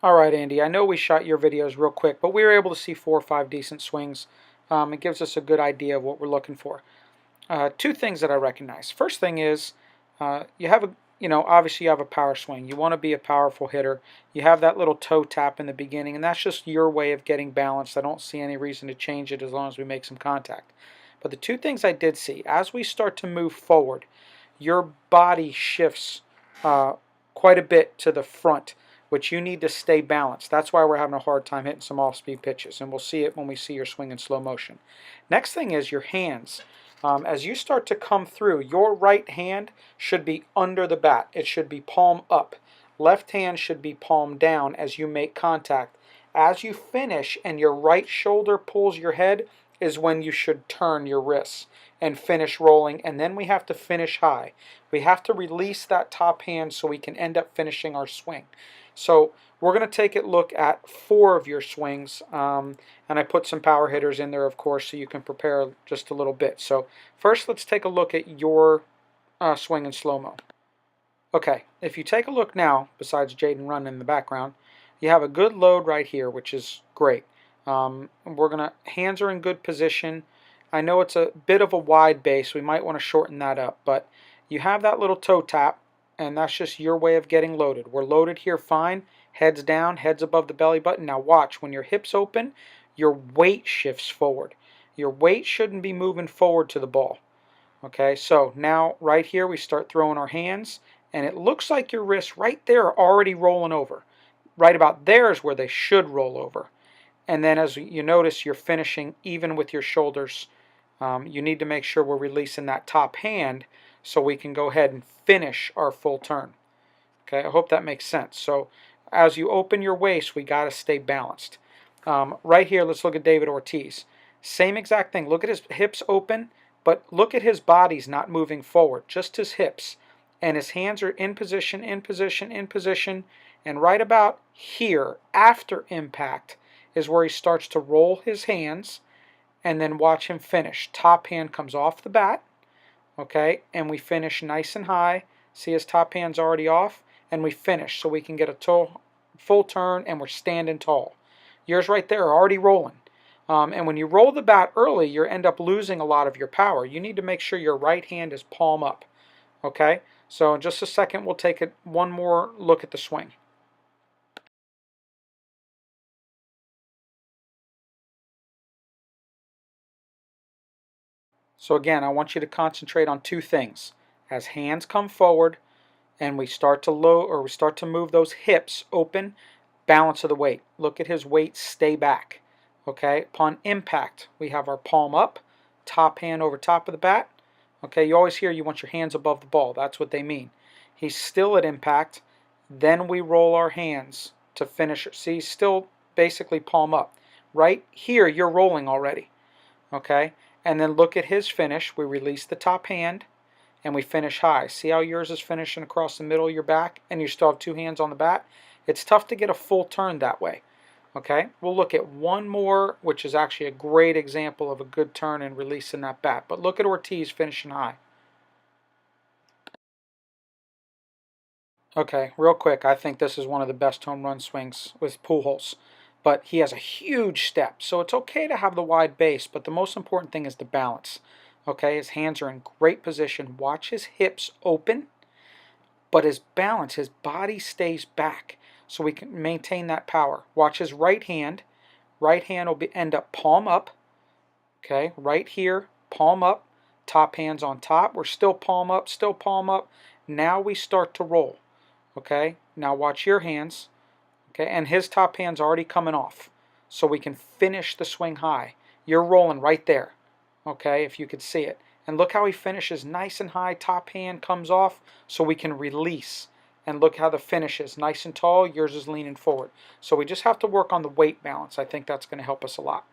All right, Andy, I know we shot your videos real quick, but we were able to see 4 or 5 decent swings. It gives us a good idea of what we're looking for. Two things that I recognize. First thing is you have obviously you have a power swing. You want to be a powerful hitter. You have that little toe tap in the beginning, and that's just your way of getting balanced. I don't see any reason to change it as long as we make some contact. But the two things I did see, as we start to move forward, your body shifts quite a bit to the front, which you need to stay balanced. That's why we're having a hard time hitting some off-speed pitches, and we'll see it when we see your swing in slow motion. Next thing is your hands. As you start to come through, your right hand should be under the bat. It should be palm up. Left hand should be palm down as you make contact. As you finish and your right shoulder pulls your head is when you should turn your wrists and finish rolling, and then we have to finish high. We have to release that top hand so we can end up finishing our swing. So we're going to take a look at 4 of your swings, and I put some power hitters in there, of course, so you can prepare just a little bit. So first, let's take a look at your swing in slow-mo. Okay, if you take a look now, besides Jaden running in the background, you have a good load right here, which is great. Hands are in good position. I know it's a bit of a wide base. We might want to shorten that up, but you have that little toe tap, and that's just your way of getting loaded. We're loaded here fine. Heads down, heads above the belly button. Now watch, when your hips open, your weight shifts forward. Your weight shouldn't be moving forward to the ball. Okay, so now right here we start throwing our hands, and it looks like your wrists right there are already rolling over. Right about there is where they should roll over. And then as you notice, you're finishing even with your shoulders. You need to make sure we're releasing that top hand so we can go ahead and finish our full turn. Okay, I hope that makes sense. So as you open your waist, we got to stay balanced. Right here, let's look at David Ortiz. Same exact thing. Look at his hips open, but look at his body's not moving forward, just his hips. And his hands are in position, in position, in position. And right about here, after impact, is where he starts to roll his hands, and then watch him finish. Top hand comes off the bat, okay, and we finish nice and high. See, his top hand's already off, and we finish so we can get a full turn, and we're standing tall. Yours right there are already rolling. And when you roll the bat early, you end up losing a lot of your power. You need to make sure your right hand is palm up, okay? So in just a second, we'll take one more look at the swing. So again, I want you to concentrate on 2 things. As hands come forward and we start to we start to move those hips open, balance of the weight. Look at his weight stay back. Okay, upon impact, we have our palm up, top hand over top of the bat. Okay, you always hear you want your hands above the ball. That's what they mean. He's still at impact. Then we roll our hands to finish. See, still basically palm up. Right here, you're rolling already. Okay, and then look at his finish. We release the top hand and we finish high. See how yours is finishing across the middle of your back and you still have 2 hands on the bat? It's tough to get a full turn that way. Okay, we'll look at one more, which is actually a great example of a good turn and releasing that bat. But look at Ortiz finishing high. Okay, real quick, I think this is one of the best home run swings with Pujols. But he has a huge step, so it's okay to have the wide base, but the most important thing is the balance. Okay, his hands are in great position. Watch his hips open, but his balance, his body stays back, so we can maintain that power. Watch his right hand. Right hand will end up palm up. Okay, right here, palm up. Top hand's on top. We're still palm up, still palm up. Now we start to roll. Okay, now watch your hands. Okay, and his top hand's already coming off, so we can finish the swing high. You're rolling right there, okay, if you could see it. And look how he finishes nice and high, top hand comes off, so we can release. And look how the finish is, nice and tall, yours is leaning forward. So we just have to work on the weight balance. I think that's going to help us a lot.